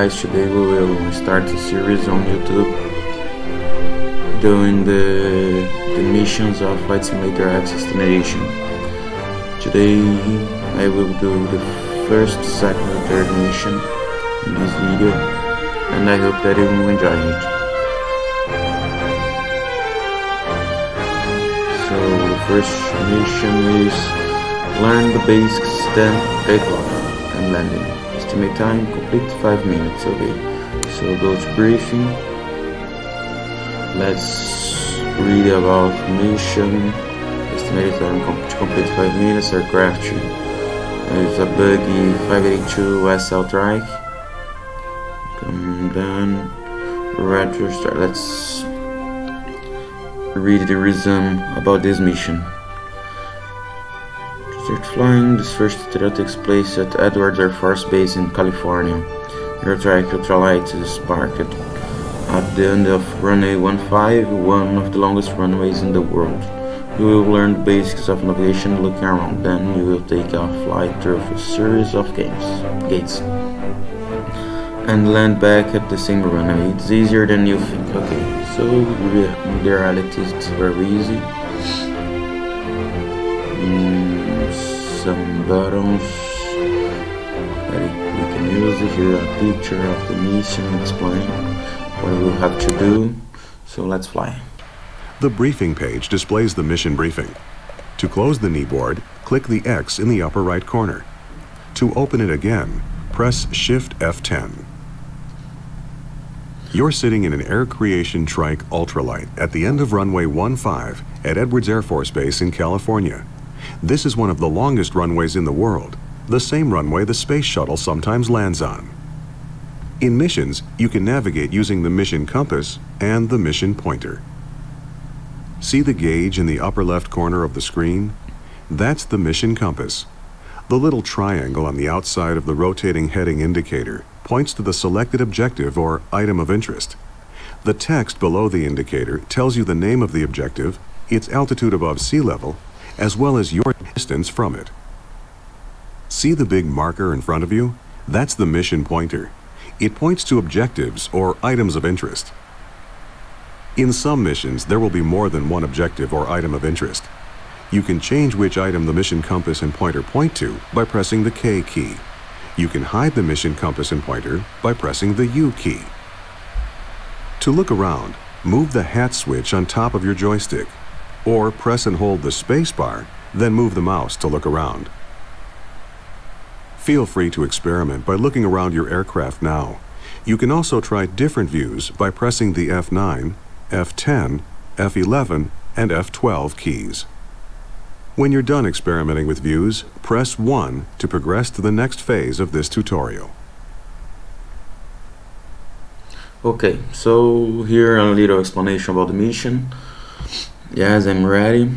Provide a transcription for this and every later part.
guys, today we will start a series on YouTube doing the missions of Flight Simulator Access Generation. Today I will do the first, second and third mission in this video, and I hope that you will enjoy it. So the first mission is learn the basics, then take off and landing. Estimate time, complete 5 minutes, okay. So go to briefing. Let's read about mission. Estimated time to complete 5 minutes. Aircraft is a buggy 582 SL Trike. Come down. Ready to start. Let's read the resume about this mission. Start flying. This first tutorial takes place at Edwards Air Force Base in California. Your trike ultralight is parked at the end of runway 15, one of the longest runways in the world. You will learn the basics of navigation looking around, then you will take a flight through a series of gates and land back at the same runway. It's easier than you think. Okay, so in reality it's very easy. Some buttons that we can use. Here a picture of the mission, explain what we'll have to do. So let's fly. The briefing page displays the mission briefing. To close the kneeboard, click the X in the upper right corner. To open it again, press Shift F10. You're sitting in an Air Creation Trike Ultralight at the end of runway 15 at Edwards Air Force Base in California. This is one of the longest runways in the world, the same runway the space shuttle sometimes lands on. In missions, you can navigate using the mission compass and the mission pointer. See the gauge in the upper left corner of the screen? That's the mission compass. The little triangle on the outside of the rotating heading indicator points to the selected objective or item of interest. The text below the indicator tells you the name of the objective, its altitude above sea level, as well as your distance from it. See the big marker in front of you? That's the mission pointer. It points to objectives or items of interest. In some missions, there will be more than one objective or item of interest. You can change which item the mission compass and pointer point to by pressing the K key. You can hide the mission compass and pointer by pressing the U key. To look around, move the hat switch on top of your joystick, or press and hold the space bar, then move the mouse to look around. Feel free to experiment by looking around your aircraft now. You can also try different views by pressing the F9, F10, F11, and F12 keys. When you're done experimenting with views, press 1 to progress to the next phase of this tutorial. Okay, so here a little explanation about the mission. Yes, I'm ready.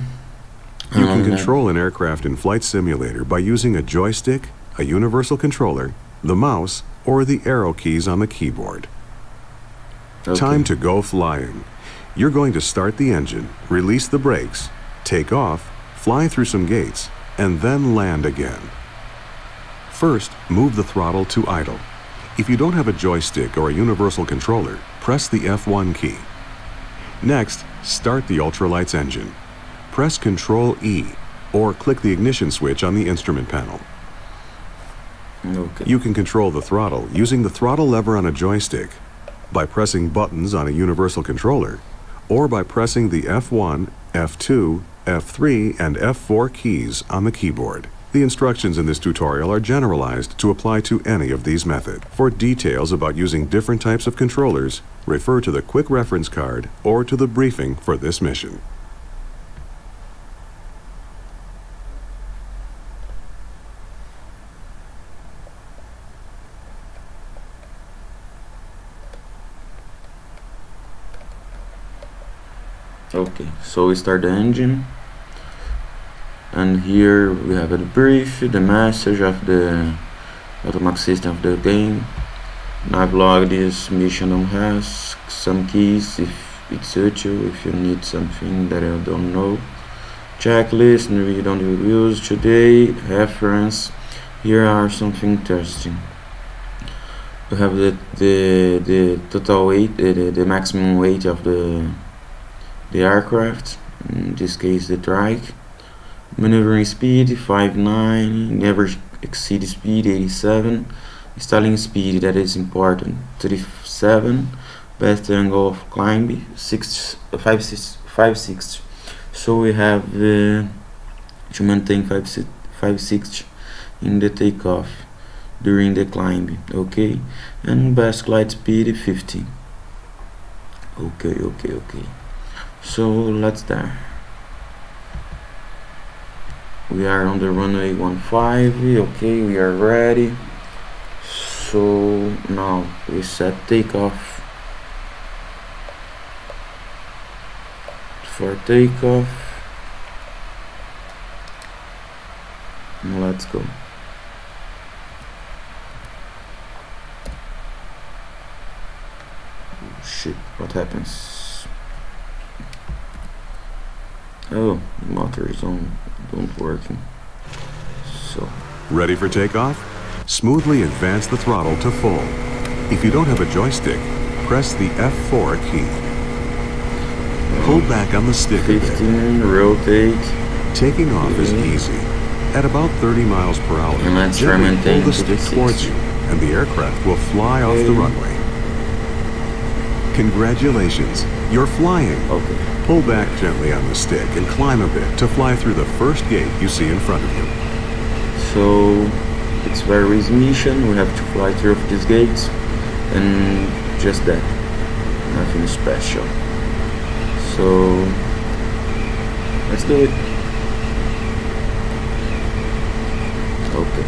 You can control an aircraft in Flight Simulator by using a joystick, a universal controller, the mouse, or the arrow keys on the keyboard. Okay. Time to go flying. You're going to start the engine, release the brakes, take off, fly through some gates, and then land again. First, move the throttle to idle. If you don't have a joystick or a universal controller, press the F1 key. Next, start the ultralight's engine. Press Ctrl E or click the ignition switch on the instrument panel. Okay. You can control the throttle using the throttle lever on a joystick, by pressing buttons on a universal controller, or by pressing the F1, F2, F3, and F4 keys on the keyboard. The instructions in this tutorial are generalized to apply to any of these methods. For details about using different types of controllers, refer to the quick reference card or to the briefing for this mission. Okay, so we start the engine, and here we have the brief, the message of the automatic system of the game. Navlog, this mission has some keys if it suits you, if you need something that you don't know. Checklist, we don't use today. Reference, here are something interesting. We have the total weight, the maximum weight of the aircraft. In this case, the trike. Maneuvering speed 5.9, never exceed speed 87. Stalling speed, that is important, 37. Best angle of climb 560. So we have to maintain 560 in the takeoff during the climb, okay? And best glide speed 50. Okay. So let's start. We are on the runway 15. Okay, we are ready. So now we set takeoff. For takeoff, let's go. Shit, what happens? Oh, the motor is on, don't working. So Ready for takeoff? Smoothly advance the throttle to full. If you don't have a joystick, press the F4 key. Pull back on the stick a bit. 15, rotate. Taking off is easy. At about 30 miles per hour, And let's try gently maintain pull the to the stick towards 60. you, and the aircraft will fly off the runway. Congratulations, you're flying. Okay. Pull back gently on the stick and climb a bit to fly through the first gate you see in front of you. So it's very easy mission. We have to fly through these gates, and just that. Nothing special. So let's do it. Okay.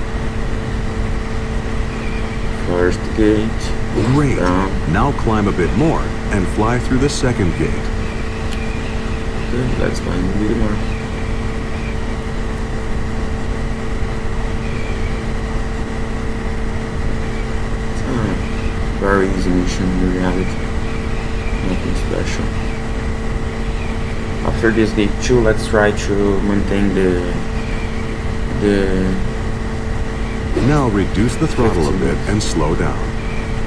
First gate. Great. Down. Now climb a bit more and fly through the second gate. Okay, let's climb a bit more. Very easy mission in reality. Nothing special. After this gate 2, let's try to maintain the Now reduce the throttle a bit and slow down.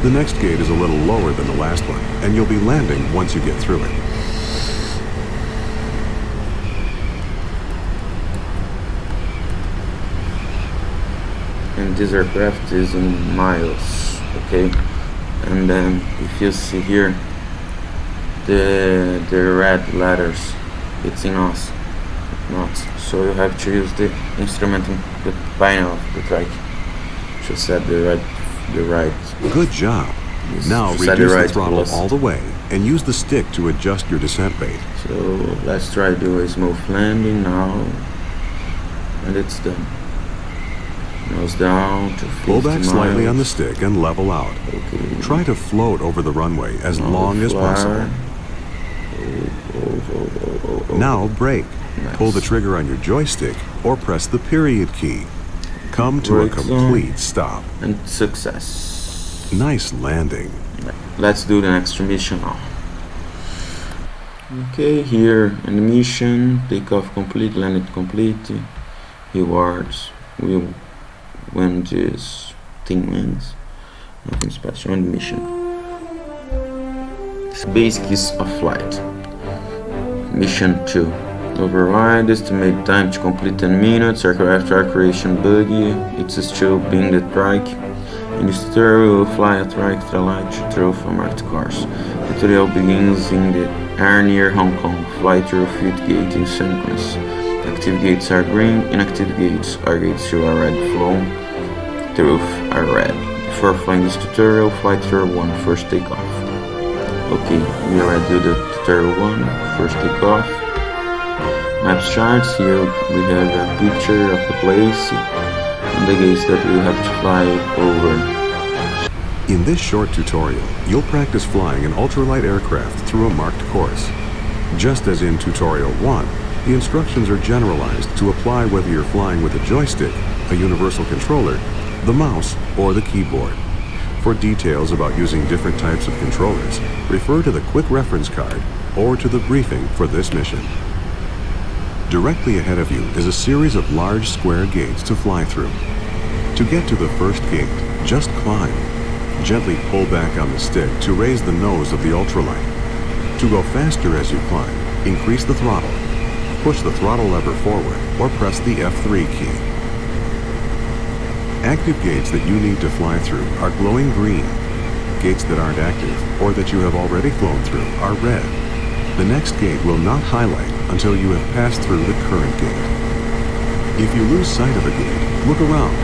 The next gate is a little lower than the last one, and you'll be landing once you get through it. and this aircraft is in miles, okay? And then if you see here the red letters, it's in knots, so you have to use the instrument in the panel of the trike to set the right Good job. Now to set reduce the right throttle velocity. all the way and use the stick to adjust your descent bait. So let's try to do a smooth landing now, and it's done. Nose down to 50 Pull back slightly on the miles. stick and level out. Okay. Try to float over the runway as Now long as fly. possible. Oh. Now brake. Nice. Pull the trigger on your joystick or press the period key. Come to a Brake zone. complete stop. And success. Nice landing. Let's do the next mission now. Okay, here in the mission, takeoff complete, landed complete. Rewards. We win this team wins. Nothing special on the mission. Basics of flight. Mission 2. Override, estimate time to complete 10 minutes, aircraft creation buggy, it's still being the trike. In this tutorial, we will fly a trike light through a marked course. The tutorial begins in the air near Hong Kong. Fly through fifth gate in sequence. Active gates are green, inactive gates are gates to are red flow. Through are red. Before flying this tutorial, fly through 1 first takeoff. Okay, we already do the tutorial 1, first takeoff. Maps charts, here we have a picture of the place and the gates that we have to fly over. In this short tutorial, you'll practice flying an ultralight aircraft through a marked course. Just as in tutorial 1, the instructions are generalized to apply whether you're flying with a joystick, a universal controller, the mouse, or the keyboard. For details about using different types of controllers, refer to the quick reference card or to the briefing for this mission. Directly ahead of you is a series of large square gates to fly through. To get to the first gate, just climb. Gently pull back on the stick to raise the nose of the ultralight. To go faster as you climb, increase the throttle. Push the throttle lever forward or press the F3 key. Active gates that you need to fly through are glowing green. Gates that aren't active or that you have already flown through are red. The next gate will not highlight until you have passed through the current gate. If you lose sight of a gate, look around.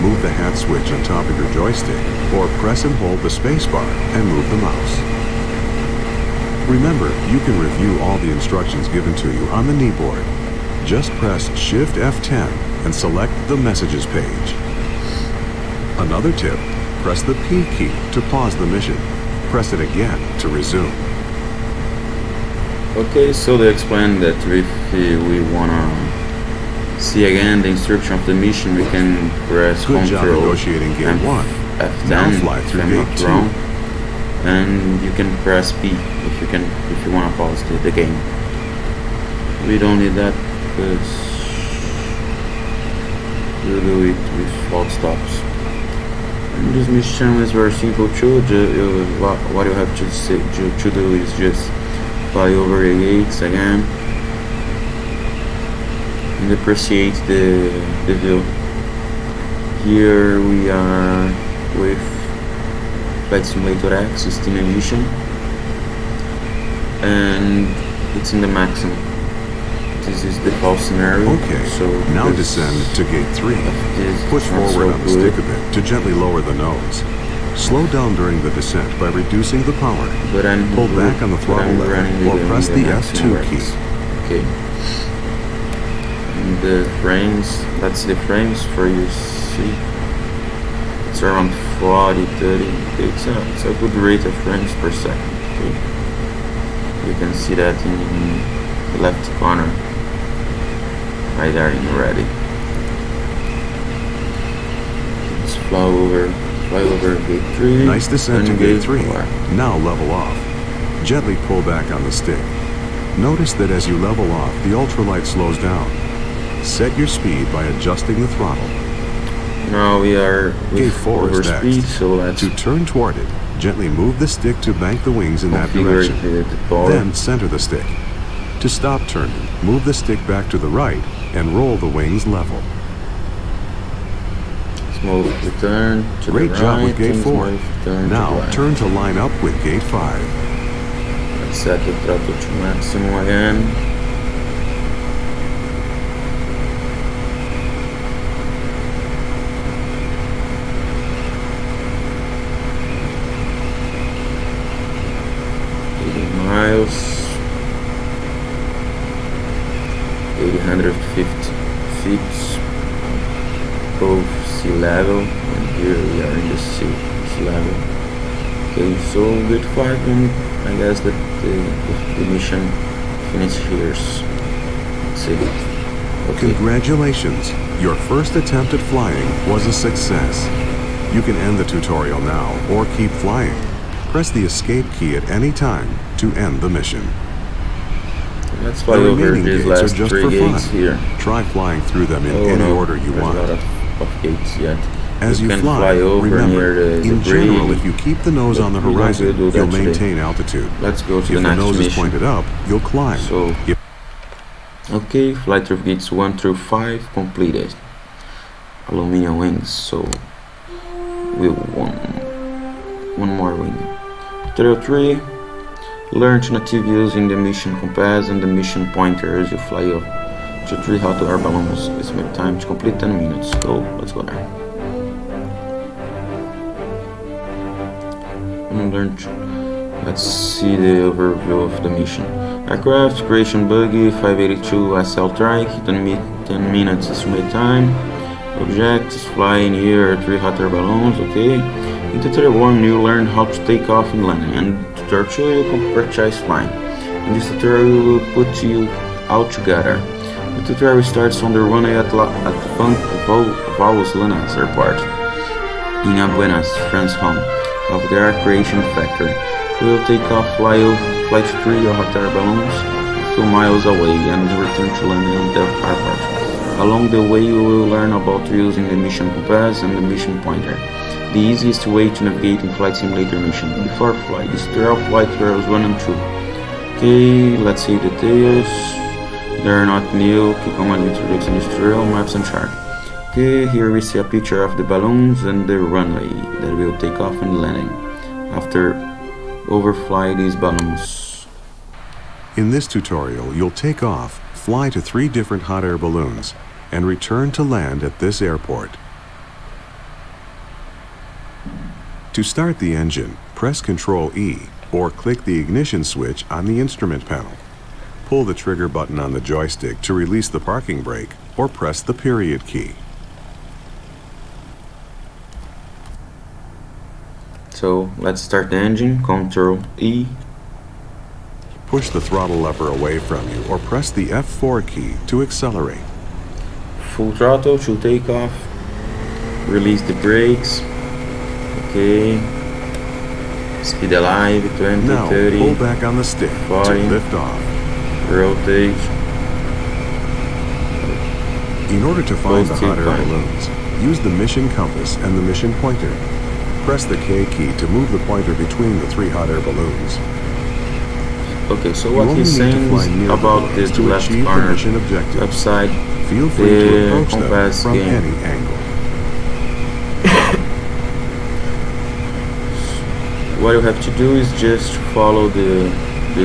Move the hat switch on top of your joystick or press and hold the spacebar and move the mouse. Remember, you can review all the instructions given to you on the kneeboard. Just press Shift F10 and select the Messages page. Another tip, press the P key to pause the mission. Press it again to resume. Okay, so they explained that if we wanna see again the instruction of the mission, we can press Good job Ctrl negotiating Gate and 1. F10 Now fly if through I'm Gate not 2. wrong. And you can press P if you wanna pause the game. We don't need that because we'll do it without stops. And this mission is very simple too. What you have to do is just fly over the gates again and appreciate the view. Here we are with Flight Simulator X 16 edition, and it's in the maximum. This is the default scenario. Okay, so now descend to Gate 3. Push forward on the stick a bit to gently lower the nose. Slow down during the descent by reducing the power. Pull back on the throttle lever or press the F2 key. Okay. And the frames, that's the frames for you see. It's around 40, 30. It's a good rate of frames per second. Okay. You can see that in the left corner, right there in red. Let's fly over Gate 3. Nice descent to Gate 3. 4. Now level off. Gently pull back on the stick. Notice that as you level off, the ultralight slows down. Set your speed by adjusting the throttle. Now we are Gate 4 is over speed, next. so let's To turn toward it, gently move the stick to bank the wings in that configure direction. the power. Then center the stick. To stop turning, move the stick back to the right and roll the wings level. Smooth return to Great the right. job with Gate and 4. smooth return Now to the right. turn to line up with Gate 5. Let's set the throttle to maximum again. Miles, 850 feet above sea level, and here we are in the sea level. Okay, so good fight, and I guess that the mission finished here. Let's see. Okay. Congratulations! Your first attempt at flying was a success. You can end the tutorial now or keep flying. Press the escape key at any time to end the mission. Let's fly The over remaining these gates are last just 3 for gates fun. here. Try flying through them in Oh, any no, order you there's want. a lot of gates yet. As you can fly, over remember, near the in general, bridge. if you keep the nose on the But we don't horizon, do that you'll today. maintain altitude. Let's go to If the the next nose is mission. pointed up, you'll climb. So, If okay, flight through gates 1 through 5 completed. Aluminium wings, so we one more wing. Tutorial 3. Learn to native using the mission compass and the mission pointer as you fly up to 3 hot air balloons. Estimate time to complete 10 minutes. Go, let's go there. Let's see the overview of the mission. Aircraft creation buggy 582 SL trike, 10 minutes estimate time. Objectives flying here 3 hot air balloons, okay. In tutorial 1 you learn how to take off and landing, and tutorial 2 you can purchase flying. In this tutorial we will put you all together. The tutorial starts on the runway at Valles Linux Airport in Buenos, France home of the air creation factory. We will take off flight 3 hot air balloons 2 miles away and return to landing at the airport. Along the way you will learn about using the mission compass and the mission pointer. the easiest way to navigate in Flight Simulator mission. Before flight, this tutorial flight tutorials 1 and 2. Okay, let's see details. They're not new. Click on the introduction this tutorial, maps and chart. Okay, here we see a picture of the balloons and the runway that will take off and landing after overfly these balloons. In this tutorial, you'll take off, fly to 3 different hot air balloons, and return to land at this airport. To start the engine, press Ctrl E or click the ignition switch on the instrument panel. Pull the trigger button on the joystick to release the parking brake or press the period key. So let's start the engine, Ctrl E. Push the throttle lever away from you or press the F4 key to accelerate. Full throttle to take off. Release the brakes. Okay. Speed alive, 20, Now 30. pull back on the stick 40. to lift off. Rotate. In order to find the Close to hot air find. balloons, use the mission compass and the mission pointer. Press the K key to move the pointer between the 3 hot air balloons. Okay, so You what only he's need to saying fly is near the about balloons the to left achieve the corner mission objective. upside. Feel free to the approach them compass from game. any angle. What you have to do is just follow the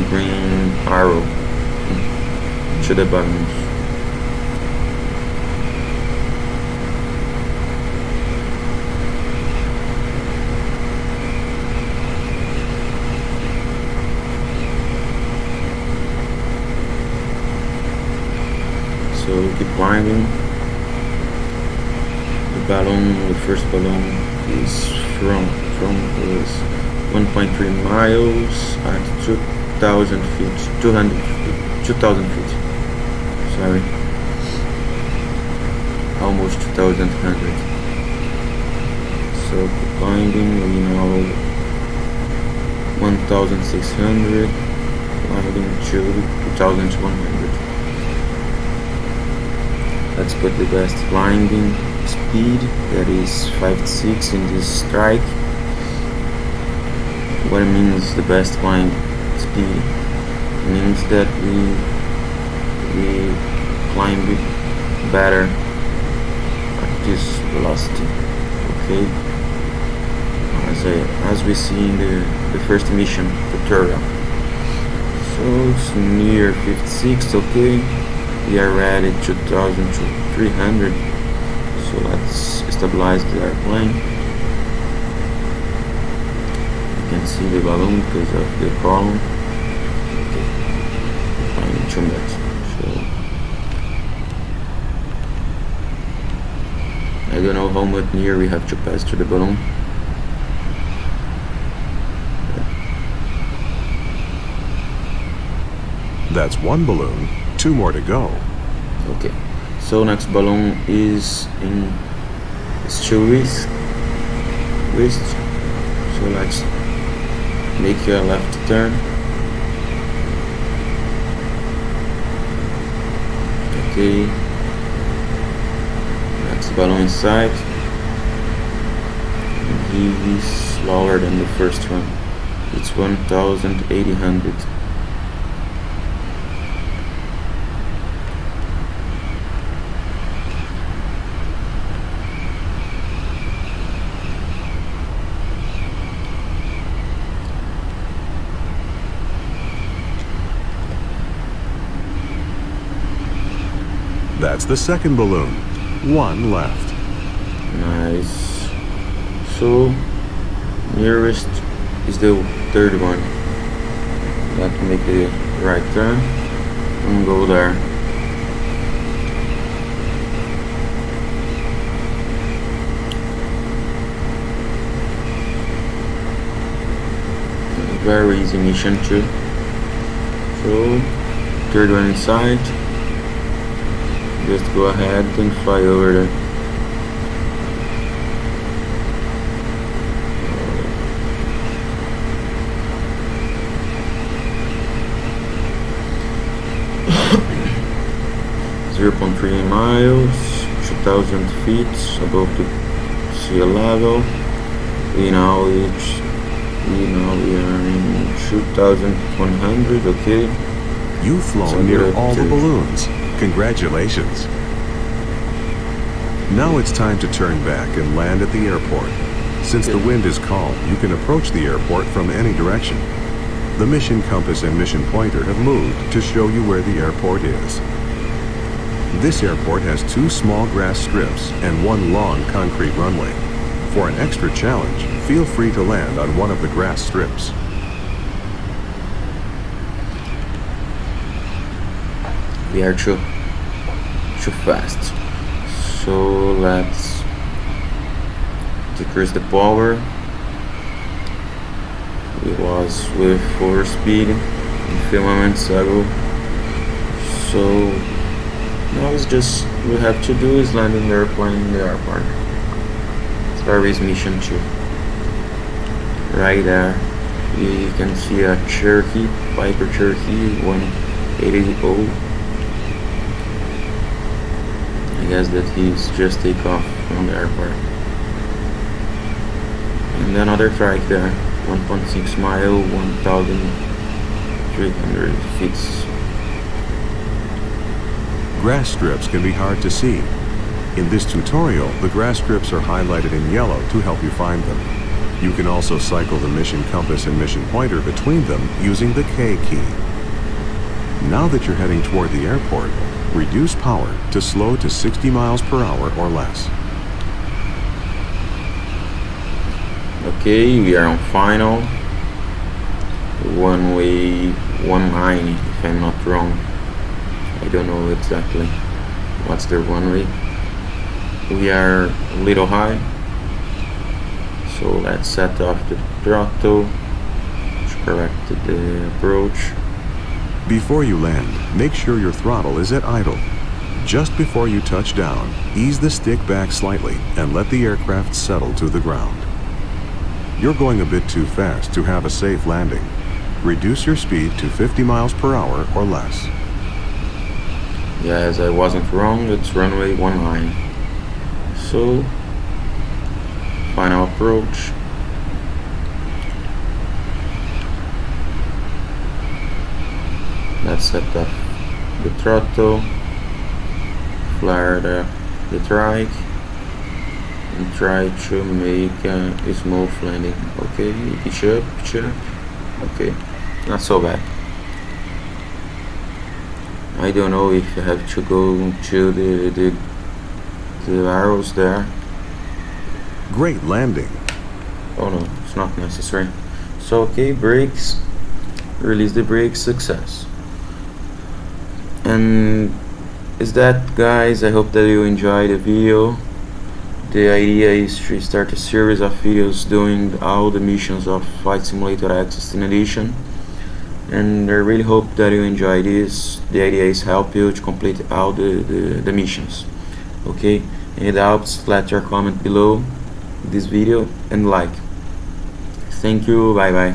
green arrow to the buttons. So keep climbing. The first balloon is from is 1.3 miles at 2,000 feet, 2,000 feet. Sorry, almost 2,100. So keep climbing. We know 1,600, climbing to 2,100. Let's put the best climbing speed, that is 5.6 in this strike. What it means the best climb speed? It means that we climb better at this velocity. Okay, as we see in the first mission tutorial. So it's near 56. Okay, we are ready 2,300. So let's stabilize the airplane. You can see the balloon because of the column. Okay, climbing too much. So I don't know how much near we have to pass to the balloon. That's 1 balloon, 2 more to go. Okay, so next balloon is in still west. So let's make a left turn. Okay, next balloon inside. And he is lower than the first one. It's 1,800. That's the second balloon. 1 left. Nice. So nearest is the third one. Let's make the right turn and go there. Very easy mission too. So third one inside. Just go ahead and fly over there. .3 miles, 2,000 feet above the sea level. we now we are in 2100. Okay, You've flown near all the balloons. Congratulations. Now it's time to turn back and land at the airport. Since the wind is calm, you can approach the airport from any direction. The mission compass and mission pointer have moved to show you where the airport is. This airport has 2 small grass strips and 1 long concrete runway. For an extra challenge, feel free to land on one of the grass strips. We are too fast, so let's decrease the power. It was with 4 speed a few moments ago, so now it's just we have to do is land in the airplane in the airport. SERIE's mission 2. Right there you can see a Cherokee, Piper Cherokee 180. I guess that he's just take off from the airport. And another track there, 1.6 mile, 1,300 feet. Grass strips can be hard to see. In this tutorial, the grass strips are highlighted in yellow to help you find them. You can also cycle the mission compass and mission pointer between them using the K key. Now that you're heading toward the airport, reduce power to slow to 60 miles per hour or less. Okay, we are on final. Runway 19, if I'm not wrong. I don't know exactly what's the runway. We are a little high, so let's set off the throttle to correct the approach. Before you land, make sure your throttle is at idle. Just before you touch down, ease the stick back slightly and let the aircraft settle to the ground. You're going a bit too fast to have a safe landing. Reduce your speed to 50 miles per hour or less. Yes, I wasn't wrong, it's runway 19. So, final approach. Let's set up the throttle, flare the trike, and try to make a smooth landing. Okay, pitch up. Okay, not so bad. I don't know if I have to go to the arrows there. Great landing. Oh no, it's not necessary. So okay, brakes, release the brakes, success. And is that, guys? I hope that you enjoyed the video. The idea is to start a series of videos doing all the missions of Flight Simulator X Extended Edition, and I really hope that you enjoy this. The idea is help you to complete all the missions. Okay, any doubts, let your comment below this video and like. Thank you, bye bye.